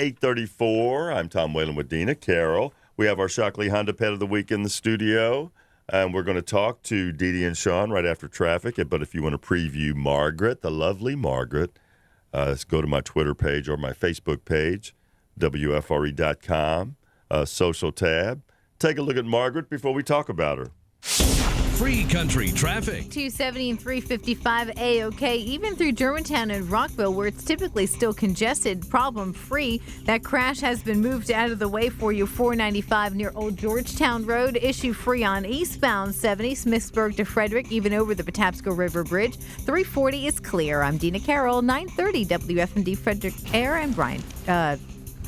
8:34. I'm Tom Whalen with Dina Carroll. We have our Shockley Honda Pet of the Week in the studio. And we're going to talk to Dee Dee and Sean right after traffic. But if you want to preview Margaret, the lovely Margaret, let's go to my Twitter page or my Facebook page, WFRE.com, social tab. Take a look at Margaret before we talk about her. Free country traffic. 270 and 355 A-OK, even through Germantown and Rockville, where it's typically still congested, problem-free. That crash has been moved out of the way for you. 495 near Old Georgetown Road, issue-free on eastbound 70, Smithsburg to Frederick, even over the Patapsco River Bridge. 340 is clear. I'm Dina Carroll, 930 WFMD Frederick Air and Brian.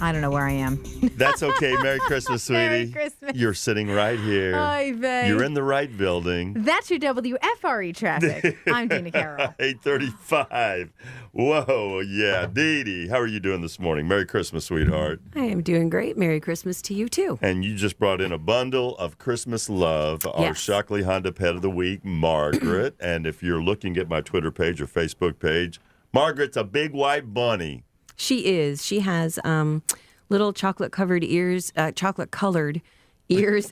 I don't know where I am. That's okay. Merry Christmas, sweetie. Merry Christmas. You're sitting right here. Oy vey. You're in the right building. That's your WFRE traffic. I'm Dina Carroll. 8:35. Whoa, yeah. Dee Dee, how are you doing this morning? Merry Christmas, sweetheart. I am doing great. Merry Christmas to you, too. And you just brought in a bundle of Christmas love, our Yes. Shockley Honda Pet of the Week, Margaret. And if you're looking at my Twitter page or Facebook page, Margaret's a big white bunny. She is. She has little chocolate-colored ears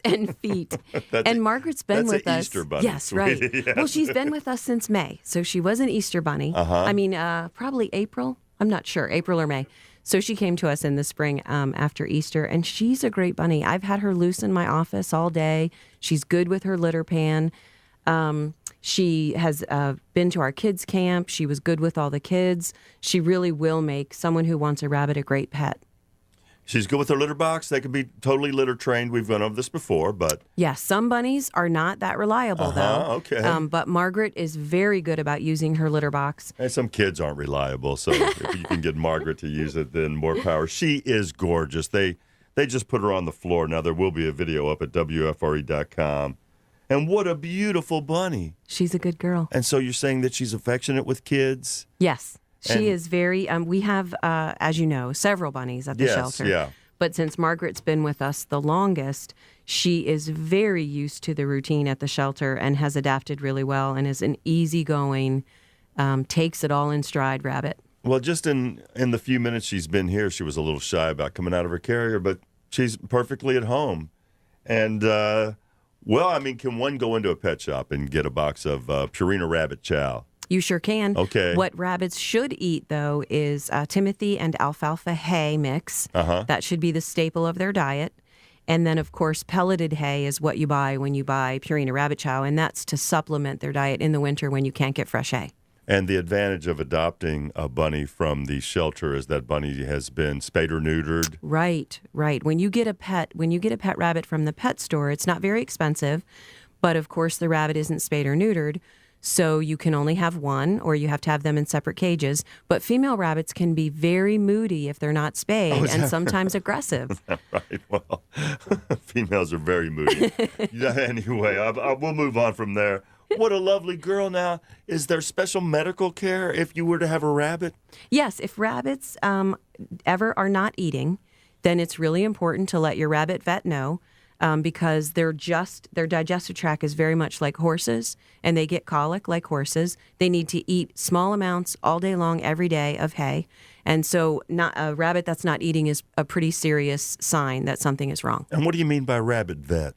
and feet. And Margaret's been with us. That's an Easter bunny. Yes, right. Yes. Well, she's been with us since May. So she was an Easter bunny. Uh-huh. I mean, probably April. I'm not sure, April or May. So she came to us in the spring after Easter, and she's a great bunny. I've had her loose in my office all day. She's good with her litter pan. She has been to our kids' camp. She was good with all the kids. She really will make someone who wants a rabbit a great pet. She's good with her litter box. They can be totally litter trained. We've gone over this before, but... Yeah, some bunnies are not that reliable, though. Okay. But Margaret is very good about using her litter box. And some kids aren't reliable, so if you can get Margaret to use it, then more power. She is gorgeous. They just put her on the floor. Now, there will be a video up at WFRE.com. And what a beautiful bunny. She's a good girl. And so you're saying that she's affectionate with kids? Yes. And- She is very, we have, as you know, several bunnies at the shelter. Yeah. But since Margaret's been with us the longest, she is very used to the routine at the shelter and has adapted really well and is an easygoing, takes it all in stride rabbit. Well, just in the few minutes she's been here, she was a little shy about coming out of her carrier, but she's perfectly at home. And, well, I mean, can one go into a pet shop and get a box of Purina Rabbit Chow? You sure can. Okay. What rabbits should eat, though, is Timothy and alfalfa hay mix. Uh-huh. That should be the staple of their diet. And then, of course, pelleted hay is what you buy when you buy Purina Rabbit Chow, and that's to supplement their diet in the winter when you can't get fresh hay. And the advantage of adopting a bunny from the shelter is that bunny has been spayed or neutered. Right, right. When you get a pet rabbit from the pet store, it's not very expensive, but of course the rabbit isn't spayed or neutered. So you can only have one, or you have to have them in separate cages. But female rabbits can be very moody if they're not spayed, and sometimes aggressive. Right. Well, females are very moody. Yeah, anyway, we'll move on from there. What a lovely girl. Now, is there special medical care if you were to have a rabbit? Yes, if rabbits ever are not eating, then it's really important to let your rabbit vet know. Because their digestive tract is very much like horses, and they get colic like horses. They need to eat small amounts all day long, every day of hay. And so a rabbit that's not eating is a pretty serious sign that something is wrong. And what do you mean by rabbit vet?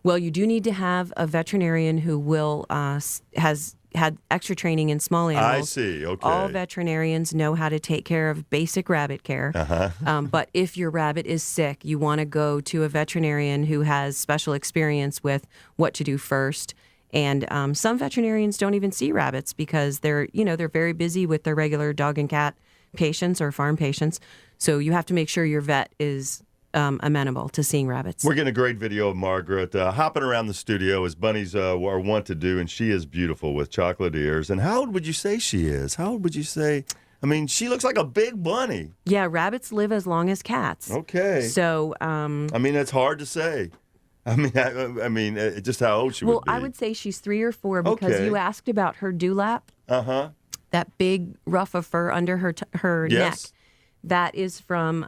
Well, you do need to have a veterinarian who will has had extra training in small animals. I see. Okay. All veterinarians know how to take care of basic rabbit care. Uh-huh. But if your rabbit is sick, you want to go to a veterinarian who has special experience with what to do first. And some veterinarians don't even see rabbits because they're very busy with their regular dog and cat patients or farm patients. So you have to make sure your vet is amenable to seeing rabbits. We're getting a great video of Margaret hopping around the studio as bunnies are wont to do, and she is beautiful with chocolate ears. And how old would you say she is? How old would you say? I mean, she looks like a big bunny. Yeah, rabbits live as long as cats. Okay. So, I mean, it's hard to say. I mean, just how old she would be. Well, I would say she's 3 or 4 because Okay. you asked about her dewlap. Uh-huh. That big ruff of fur under her Yes. neck. That is from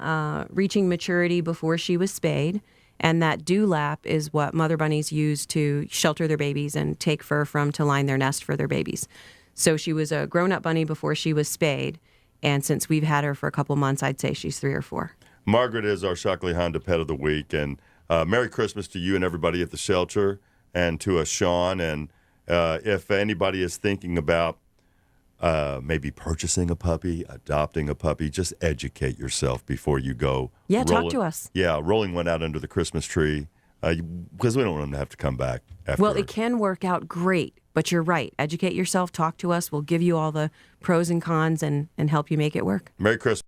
reaching maturity before she was spayed. And that dewlap is what mother bunnies use to shelter their babies and take fur from to line their nest for their babies. So she was a grown-up bunny before she was spayed. And since we've had her for a couple months, I'd say she's 3 or 4. Margaret is our Shockley Honda Pet of the Week. And Merry Christmas to you and everybody at the shelter, and to Sean. And if anybody is thinking about maybe purchasing a puppy, adopting a puppy, just educate yourself before you go. Yeah, talk to us. Yeah, rolling one out under the Christmas tree, because we don't want them to have to come back after. Well, it can work out great, but you're right. Educate yourself, talk to us. We'll give you all the pros and cons and help you make it work. Merry Christmas.